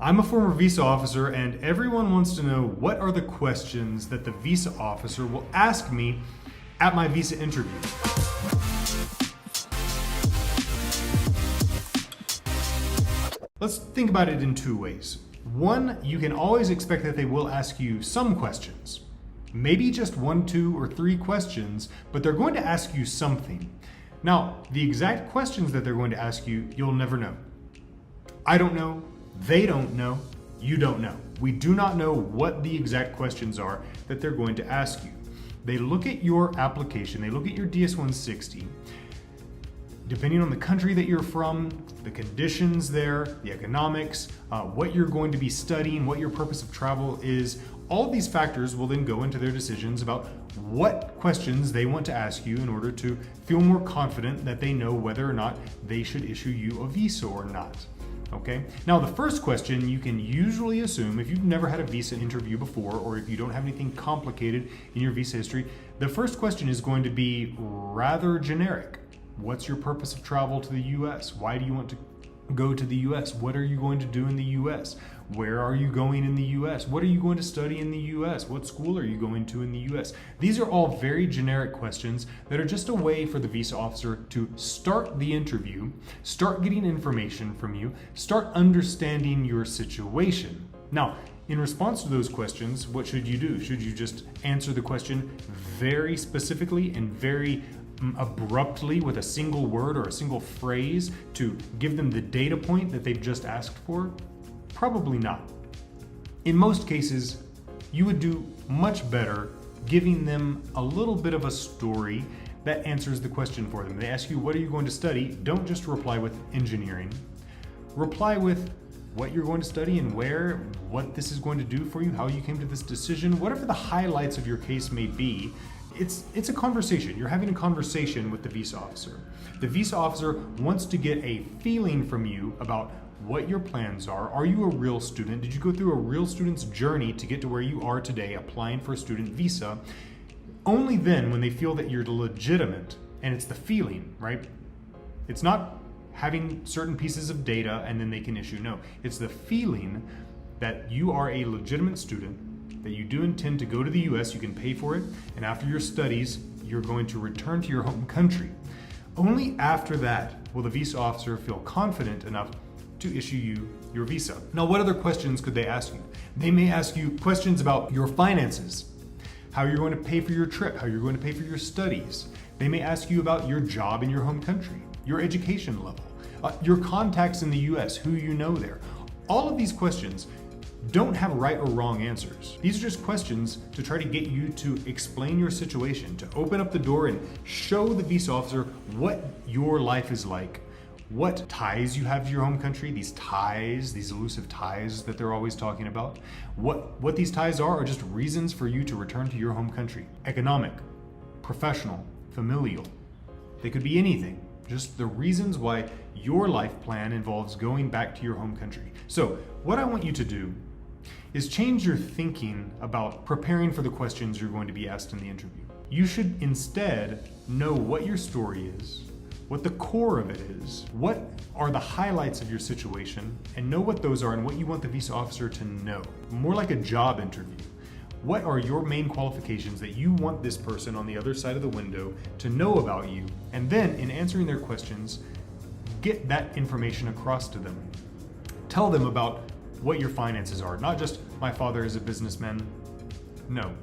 I'm a former visa officer, and everyone wants to know what are the questions that the visa officer will ask me at my visa interview. Let's think about it in two ways. One, you can always expect that they will ask you some questions. Maybe just 1, 2, or 3 questions, but they're going to ask you something. Now, the exact questions that they're going to ask you, you'll never know. I don't know, they don't know, you don't know. We do not know what the exact questions are that they're going to ask you. They look at your application, they look at your DS-160, depending on the country that you're from, the conditions there, the economics, what you're going to be studying, what your purpose of travel is. All of these factors will then go into their decisions about what questions they want to ask you in order to feel more confident that they know whether or not they should issue you a visa or not. Okay. Now, the first question you can usually assume, if you've never had a visa interview before, or if you don't have anything complicated in your visa history, the first question is going to be rather generic. What's your purpose of travel to the US? Why do you want to go to the US? What are you going to do in the US? Where are you going in the US? What are you going to study in the US? What school are you going to in the US? These are all very generic questions that are just a way for the visa officer to start the interview, start getting information from you, start understanding your situation. Now, in response to those questions, what should you do? Should you just answer the question very specifically and very abruptly with a single word or a single phrase to give them the data point that they've just asked for? Probably not. In most cases, you would do much better giving them a little bit of a story that answers the question for them. They ask you, what are you going to study? Don't just reply with engineering. Reply with what you're going to study and where, what this is going to do for you, how you came to this decision, whatever the highlights of your case may be. It's a conversation. You're having a conversation with the visa officer. The visa officer wants to get a feeling from you about what your plans are. Are you a real student? Did you go through a real student's journey to get to where you are today, applying for a student visa? Only then, when they feel that you're legitimate, and it's the feeling, right? It's not having certain pieces of data and then they can issue. No, it's the feeling that you are a legitimate student, that you do intend to go to the US, you can pay for it, and after your studies, you're going to return to your home country. Only after that will the visa officer feel confident enough to issue you your visa. Now, what other questions could they ask you? They may ask you questions about your finances, how you're going to pay for your trip, how you're going to pay for your studies. They may ask you about your job in your home country, your education level, your contacts in the US, who you know there. All of these questions don't have right or wrong answers. These are just questions to try to get you to explain your situation, to open up the door and show the visa officer what your life is like, what ties you have to your home country, these ties, these elusive ties that they're always talking about. What these ties are just reasons for you to return to your home country. Economic, professional, familial. They could be anything. Just the reasons why your life plan involves going back to your home country. So what I want you to do is change your thinking about preparing for the questions you're going to be asked in the interview. You should instead know what your story is, what the core of it is, what are the highlights of your situation, and know what those are and what you want the visa officer to know. More like a job interview. What are your main qualifications that you want this person on the other side of the window to know about you? And then, in answering their questions, get that information across to them. Tell them about what your finances are, not just my father is a businessman. No.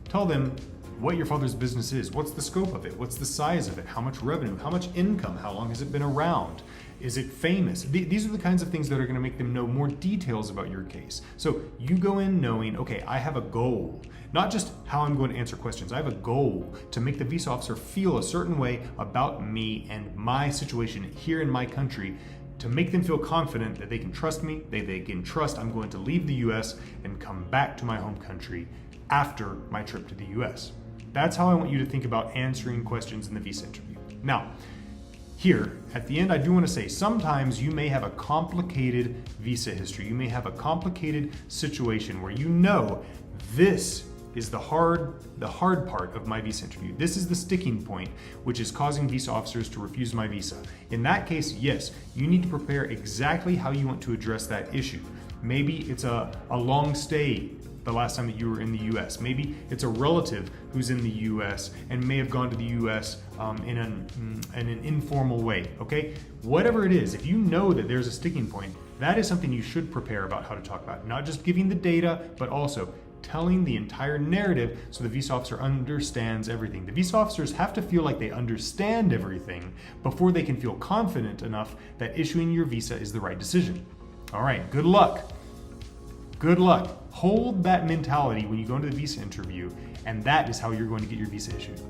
Tell them what your father's business is. What's the scope of it? What's the size of it? How much revenue? How much income? How long has it been around? Is it famous? These are the kinds of things that are going to make them know more details about your case. So you go in knowing, okay, I have a goal, not just how I'm going to answer questions. I have a goal to make the visa officer feel a certain way about me and my situation here in my country, to make them feel confident that they can trust me, they can trust I'm going to leave the US and come back to my home country after my trip to the US. That's how I want you to think about answering questions in the visa interview. Now, here, at the end, I do want to say, sometimes you may have a complicated visa history. You may have a complicated situation where you know this is the hard part of my visa interview. This is the sticking point, which is causing visa officers to refuse my visa. In that case, yes, you need to prepare exactly how you want to address that issue. Maybe it's a long stay the last time that you were in the US. Maybe it's a relative who's in the US and may have gone to the US in an informal way, okay? Whatever it is, if you know that there's a sticking point, that is something you should prepare about how to talk about. Not just giving the data, but also telling the entire narrative so the visa officer understands everything. The visa officers have to feel like they understand everything before they can feel confident enough that issuing your visa is the right decision. All right, good luck. Good luck. Hold that mentality when you go into the visa interview, and that is how you're going to get your visa issued.